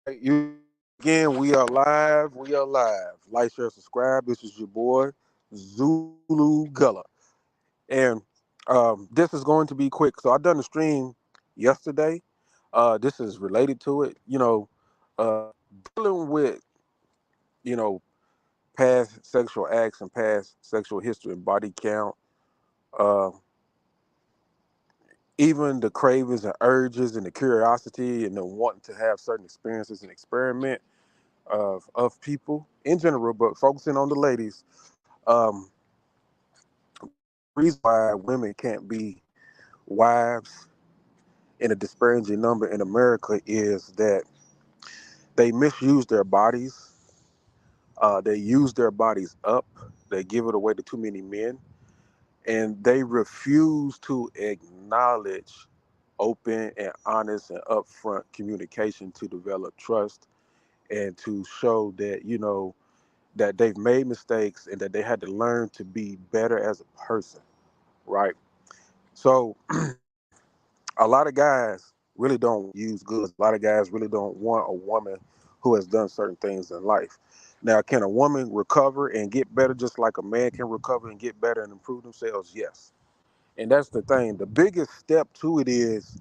You again, we are live. We are live. Like, share, subscribe. This is your boy, Zulu Gullah. And this is going to be quick. So I done the stream yesterday. This is related to it. Dealing with, you know, past sexual acts and past sexual history and body count. Uh, Even the cravings and urges and the curiosity and the wanting to have certain experiences and experiment of people in general, but focusing on the ladies. Um, reason why women can't be wives in a disparaging number in America is that they misuse their bodies. They use their bodies up. They give it away to too many men, and they refuse to acknowledge open and honest and upfront communication to develop trust and to show that that they've made mistakes and that they had to learn to be better as a person, right? So a lot of guys really don't use goods. A lot of guys really don't want a woman who has done certain things in life. Now, can a woman recover and get better just like a man can recover and get better and improve themselves? Yes. And that's the thing. The biggest step to it is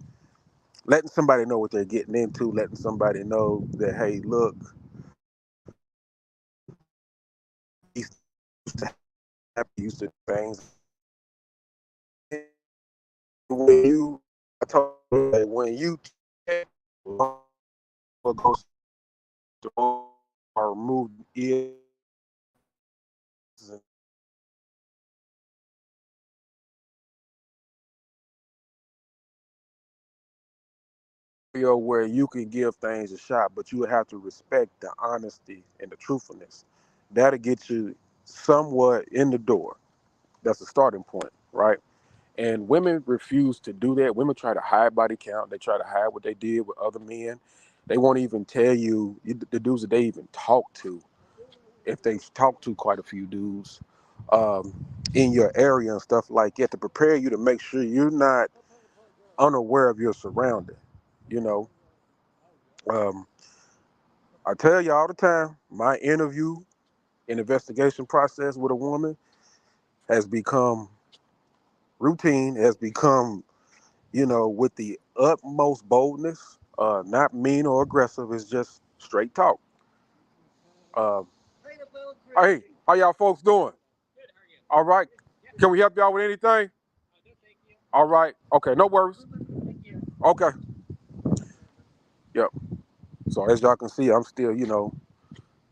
letting somebody know what they're getting into, letting somebody know that, hey, look, these used to happen, used to do things. When you, I told you that when you what goes or remove is where you can give things a shot, but you would have to respect the honesty and the truthfulness. That'll get you somewhat in the door. That's a starting point, right? And women refuse to do that. Women try to hide body count. They try to hide what they did with other men. They won't even tell you the dudes that they even talk to, if they talk to quite a few dudes in your area and stuff like that, to prepare you to make sure you're not unaware of your surrounding. You know, um, I tell you all the time, my interview and investigation process with a woman has become routine, has become, with the utmost boldness, not mean or aggressive. It's just straight talk. Um, hey, how y'all folks doing? All right. Can we help y'all with anything? All right. Okay, no worries. Okay. Yep. So as y'all can see, I'm still,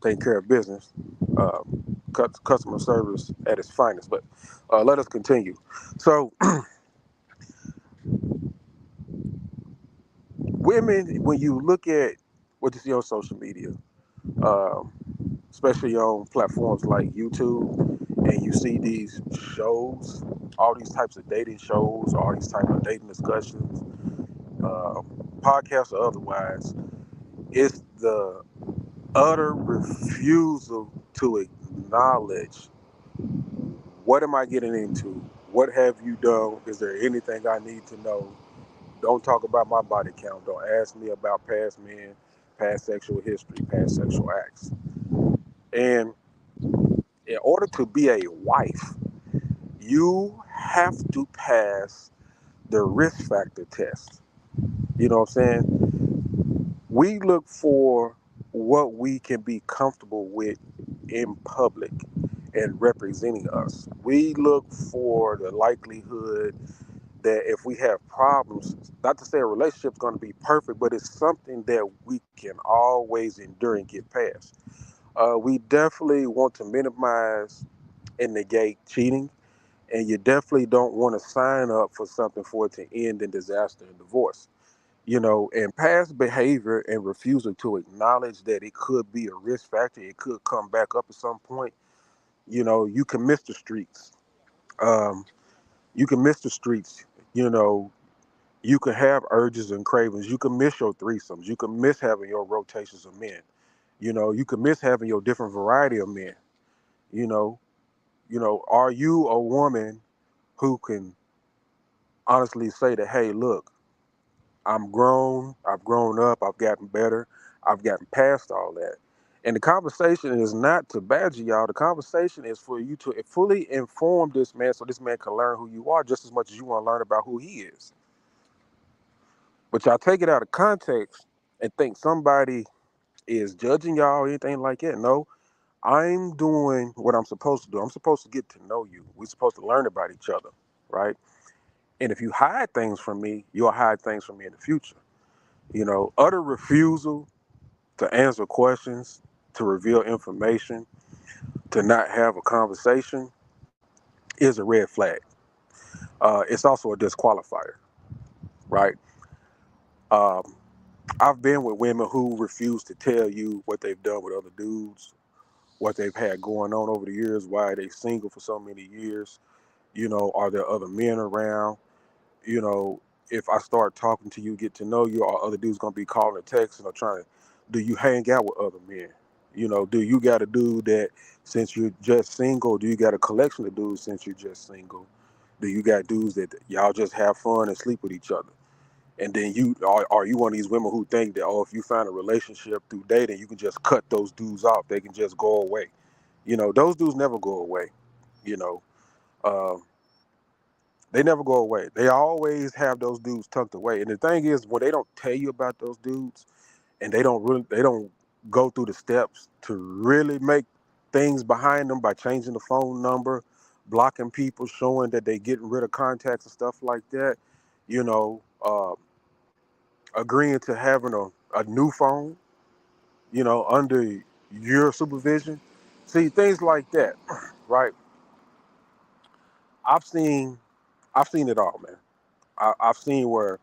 taking care of business, uh, customer service at its finest. But let us continue. So women, when you look at what you see on social media, um, especially on platforms like YouTube, and you see these shows, all these types of dating shows, all these types of dating discussions, uh, podcasts or otherwise, it's the utter refusal to acknowledge what am I getting into? What have you done? Is there anything I need to know? Don't talk about my body count. Don't ask me about past men, past sexual history, past sexual acts. And in order to be a wife, you have to pass the risk factor test. You know what I'm saying? We look for what we can be comfortable with in public and representing us. We look for the likelihood that if we have problems, not to say a relationship's going to be perfect, but it's something that we can always endure and get past. We definitely want to minimize and negate cheating, and you definitely don't want to sign up for something for it to end in disaster and divorce. And past behavior and refusal to acknowledge that it could be a risk factor, it could come back up at some point. You can miss the streets. Um, you can miss the streets. You know, you can have urges and cravings. You can miss your threesomes. You can miss having your rotations of men. You can miss having your different variety of men. You know, are you a woman who can honestly say that, hey, look, I'm grown, I've grown up, I've gotten better. I've gotten past all that. And the conversation is not to badger y'all. The conversation is for you to fully inform this man so this man can learn who you are just as much as you want to learn about who he is. But y'all take it out of context and think somebody is judging y'all or anything like that. No, I'm doing what I'm supposed to do. I'm supposed to get to know you. We're supposed to learn about each other, right? And if you hide things from me, you'll hide things from me in the future. Utter refusal to answer questions, to reveal information, to not have a conversation is a red flag. It's also a disqualifier, right? Um, I've been with women who refuse to tell you what they've done with other dudes, what they've had going on over the years, why they single for so many years. Are there other men around? you know, if I start talking to you, get to know you, or other dudes gonna be calling or texting or trying to, do you hang out with other men? Do you got a dude that since you're just single, do you got a collection of dudes since you're just single? Do you got dudes that y'all just have fun and sleep with each other? And then are you one of these women who think that, oh, if you find a relationship through dating, you can just cut those dudes off, they can just go away? Those dudes never go away. You know, um, they never go away. They always have those dudes tucked away. And the thing is, when they don't tell you about those dudes, and they don't go through the steps to really make things behind them by changing the phone number, blocking people, showing that they getting rid of contacts and stuff like that. You know, agreeing to having a new phone. Under your supervision. See, things like that, right? I've seen I've seen it all, man. I've seen where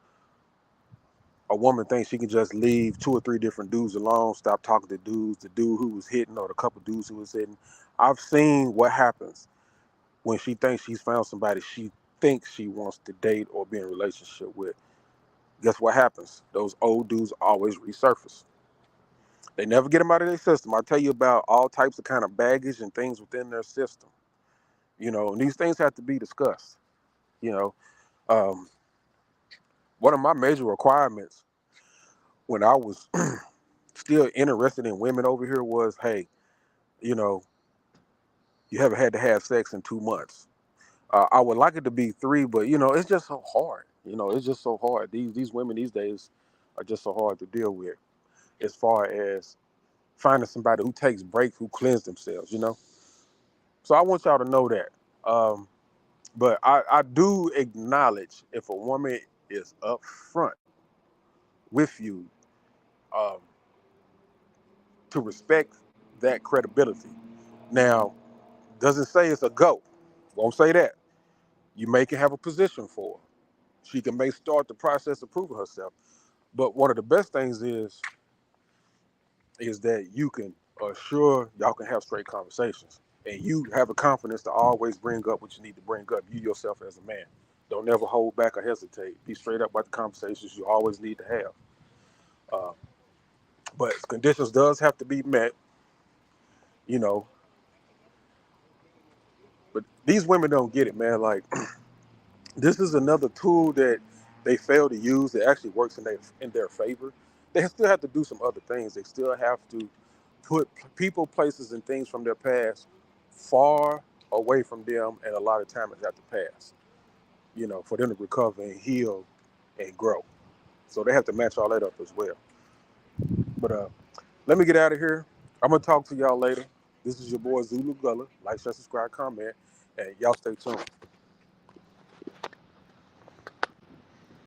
a woman thinks she can just leave two or three different dudes alone, stop talking to dudes, the dude who was hitting or the couple dudes who was hitting. I've seen what happens when she thinks she's found somebody she thinks she wants to date or be in a relationship with. Guess what happens? Those old dudes always resurface. They never get them out of their system. I tell you about all types of kind of baggage and things within their system. And these things have to be discussed. You know, um, one of my major requirements when I was still interested in women over here was, hey, you know, you haven't had to have sex in 2 months. I would like it to be three, but it's just so hard. It's just so hard. These women these days are just so hard to deal with. As far as finding somebody who takes breaks, who cleanse themselves. So I want y'all to know that. But I do acknowledge if a woman is upfront with you, um, to respect that credibility. Now, doesn't say it's a go. Won't say that. You may can have a position for her. She can may start the process of proving herself. But one of the best things is that you can assure y'all can have straight conversations. And you have the confidence to always bring up what you need to bring up, you yourself as a man. Don't never hold back or hesitate. Be straight up about the conversations you always need to have. Uh, but conditions does have to be met, you know. But these women don't get it, man. Like, this is another tool that they fail to use that actually works in their favor. They still have to do some other things. They still have to put people, places, and things from their past far away from them, and a lot of time it has to pass, for them to recover and heal and grow. So they have to match all that up as well. But let me get out of here. I'm gonna talk to y'all later. This is your boy Zulu Gullah. Like, share, subscribe, comment, and y'all stay tuned.